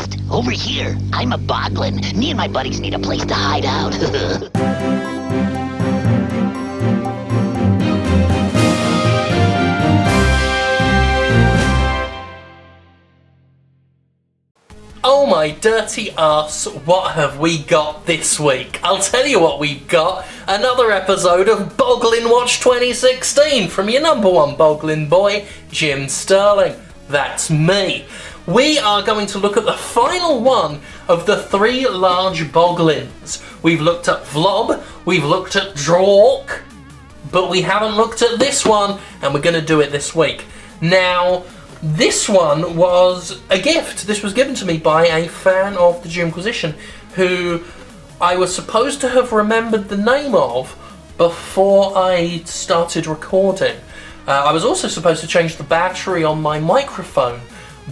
Psst, over here, I'm a Boglin. Me and my buddies need a place to hide out. Oh my dirty arse, what have we got this week? I'll tell you what we've got. Another episode of Boglinwatch 2016 from your number one Boglin boy, Jim Sterling. That's me. We are going to look at the final one of the 3 large Boglins. We've looked at Vlob, we've looked at Drool, but we haven't looked at this one, and we're going to do it this week. Now, this one was a gift. This was given to me by a fan of the Jimquisition who I was supposed to have remembered the name of before I started recording. I was also supposed to change the battery on my microphone,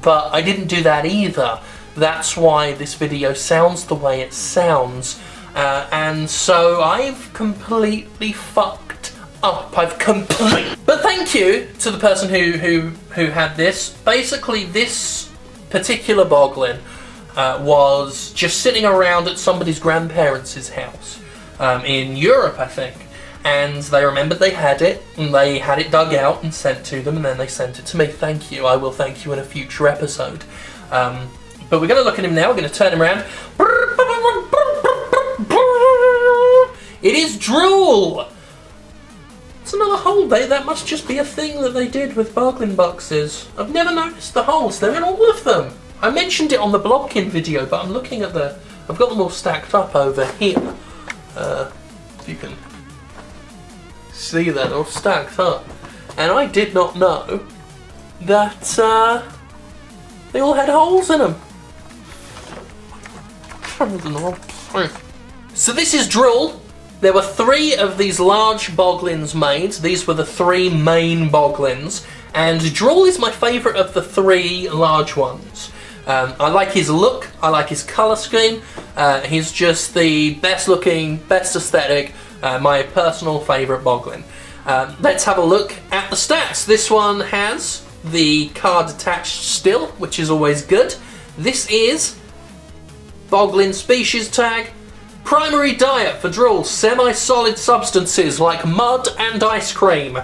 but I didn't do that either. That's why this video sounds the way it sounds. And so I've completely fucked up. But thank you to the person who had this. Basically, this particular Boglin was just sitting around at somebody's grandparents' house in Europe, I think, and they remembered they had it, and they had it dug out and sent to them, and then they sent it to me. Thank you. I will thank you in a future episode. But we're going to look at him now. We're going to turn him around. It is Drool. It's another hole. That must just be a thing that they did with Boglin boxes. I've never noticed the holes. They're in all of them. I mentioned it on the Blobkin video, but I'm looking at I've got them all stacked up over here. If you can see that, all stacked up. And I did not know that they all had holes in them. So this is Drool. There were 3 of these large Boglins made. These were the 3 main Boglins. And Drool is my favourite of the 3 large ones. I like his look, I like his colour scheme. He's just the best looking, best aesthetic, my personal favourite Boglin. Let's have a look at the stats. This one has the card attached still, which is always good. This is Boglin species tag. Primary diet for Drool, semi-solid substances like mud and ice cream.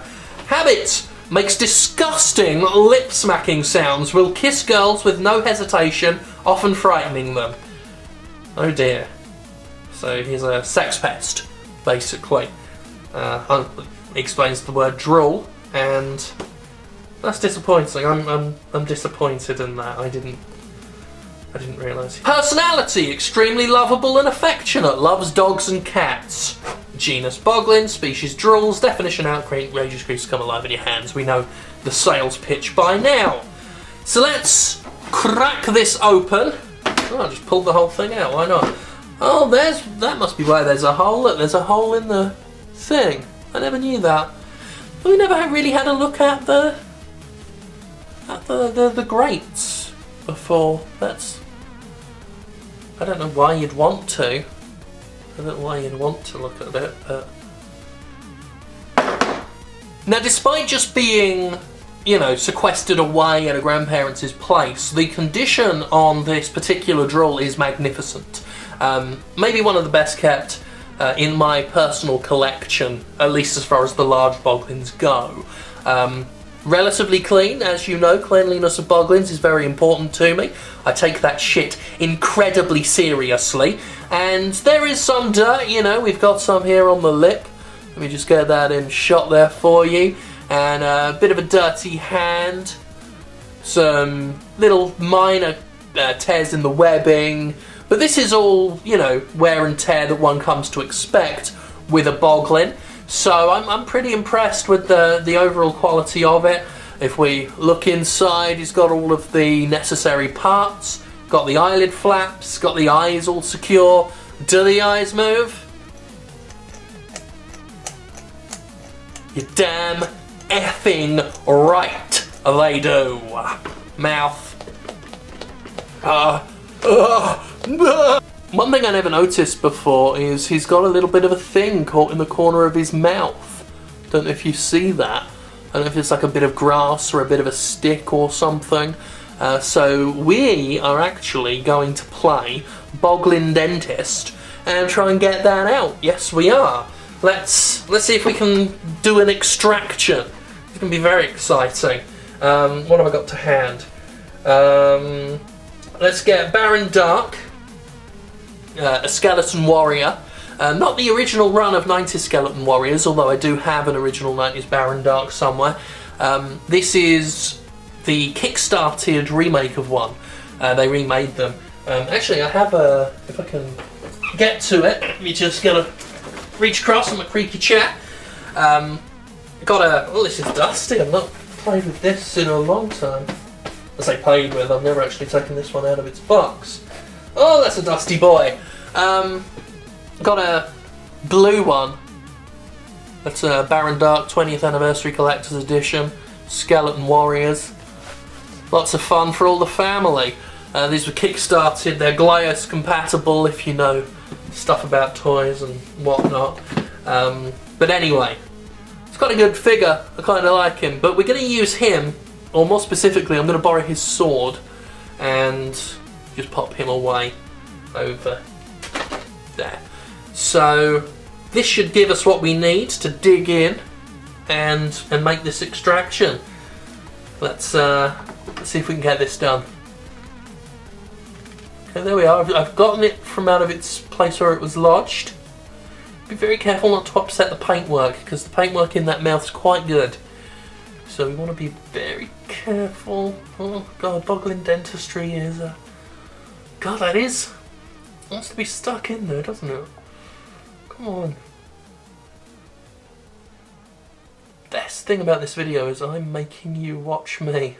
Habit, makes disgusting lip-smacking sounds, will kiss girls with no hesitation, often frightening them. Oh dear. So he's a sex pest, basically. Explains the word drool, and that's disappointing. I'm disappointed in that. I didn't realise. Personality, extremely lovable and affectionate, loves dogs and cats. Genus Boglin, species Drools, definition outrageous creatures come alive in your hands. We know the sales pitch by now. So let's crack this open. Oh, I just pulled the whole thing out, why not? Oh, that must be why there's a hole. Look, there's a hole in the thing. I never knew that. We never really had a look at the grates before. I don't know why you'd want to. I don't know why you'd want to look at it, but... Now, despite just being, you know, sequestered away at a grandparents' place, the condition on this particular Drool is magnificent. Maybe one of the best kept in my personal collection, at least as far as the large Boglins go. Relatively clean, as you know, cleanliness of Boglins is very important to me. I take that shit incredibly seriously. And there is some dirt, you know, we've got some here on the lip. Let me just get that in shot there for you. And a bit of a dirty hand. Some little minor tears in the webbing. But this is all, you know, wear and tear that one comes to expect with a Boglin. So I'm pretty impressed with the overall quality of it. If we look inside, he's got all of the necessary parts. Got the eyelid flaps, got the eyes all secure. Do the eyes move? You're damn effing right, they do. Mouth. One thing I never noticed before is he's got a little bit of a thing caught in the corner of his mouth. Don't know if you see that. I don't know if it's like a bit of grass or a bit of a stick or something. So we are actually going to play Boglin Dentist and try and get that out. Yes, we are. Let's see if we can do an extraction. It's going to be very exciting. What have I got to hand? Let's get Baron Dark, a Skeleton Warrior. Not the original run of 90s Skeleton Warriors, although I do have an original 90s Baron Dark somewhere. This is the kickstarted remake of one. They remade them. Actually, I have a... if I can get to it, you just gotta reach across on my creaky chair. Got a... oh, this is dusty. I've not played with this in a long time. I say played with, I've never actually taken this one out of its box. Oh, that's a dusty boy. Got a blue one. That's a Baron Dark 20th Anniversary Collector's Edition. Skeleton Warriors. Lots of fun for all the family. These were kickstarted. They're Glyos compatible if you know stuff about toys and whatnot. But anyway, it's got a good figure. I kind of like him. But we're going to use him, or more specifically, I'm going to borrow his sword and just pop him away over there. So this should give us what we need to dig in and make this extraction. Let's see if we can get this done. Okay, there we are. I've gotten it from out of its place where it was lodged. Be very careful not to upset the paintwork, because the paintwork in that mouth is quite good. So we want to be very careful. Oh god, Boglin Dentistry is god, that is... wants to be stuck in there, doesn't it? Come on. Best thing about this video is I'm making you watch me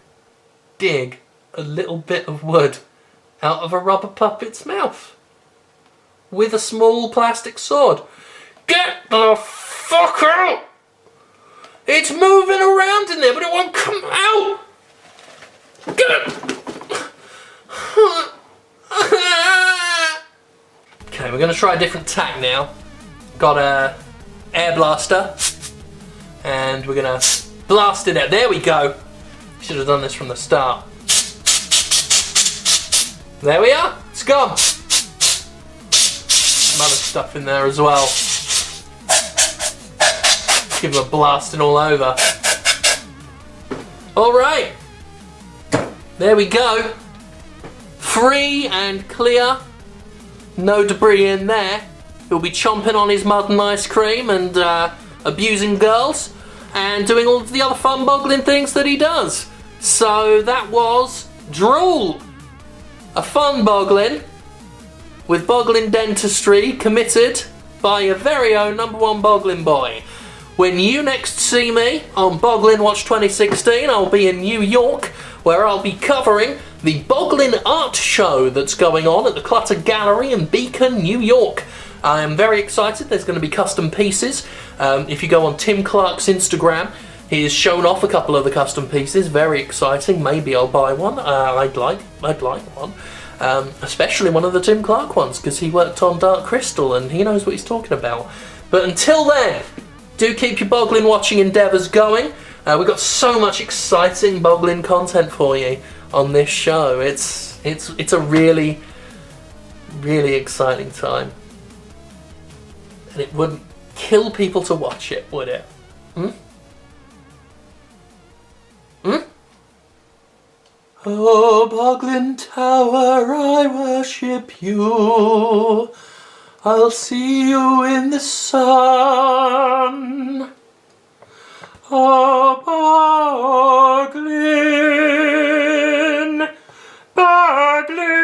dig a little bit of wood out of a rubber puppet's mouth with a small plastic sword. Get the fuck out! It's moving around in there, but it won't come out! Get it! Okay, we're going to try a different tack now. Got a air blaster, and we're going to blast it out. There we go! Should have done this from the start. There we are! It's gone! Some other stuff in there as well. Give them a blasting all over. Alright! There we go. Free and clear. No debris in there. He'll be chomping on his mud and ice cream and abusing girls and doing all of the other fun Boglin things that he does. So that was Drool. A fun Boglin with Boglin Dentistry committed by your very own #1 Boglin boy. When you next see me on Boglinwatch 2016, I'll be in New York, where I'll be covering the Boglin Art Show that's going on at the Clutter Gallery in Beacon, New York. I am very excited. There's going to be custom pieces. If you go on Tim Clark's Instagram, he's shown off a couple of the custom pieces. Very exciting. Maybe I'll buy one. I'd like one. Especially one of the Tim Clark ones, because he worked on Dark Crystal and he knows what he's talking about. But until then, do keep your Boglin watching endeavours going. We've got so much exciting Boglin content for you on this show. It's a really, really exciting time. And it wouldn't kill people to watch it, would it? Hmm? Hmm? Oh, Boglin Tower, I worship you. I'll see you in the sun. Oh, Boglin, Boglin.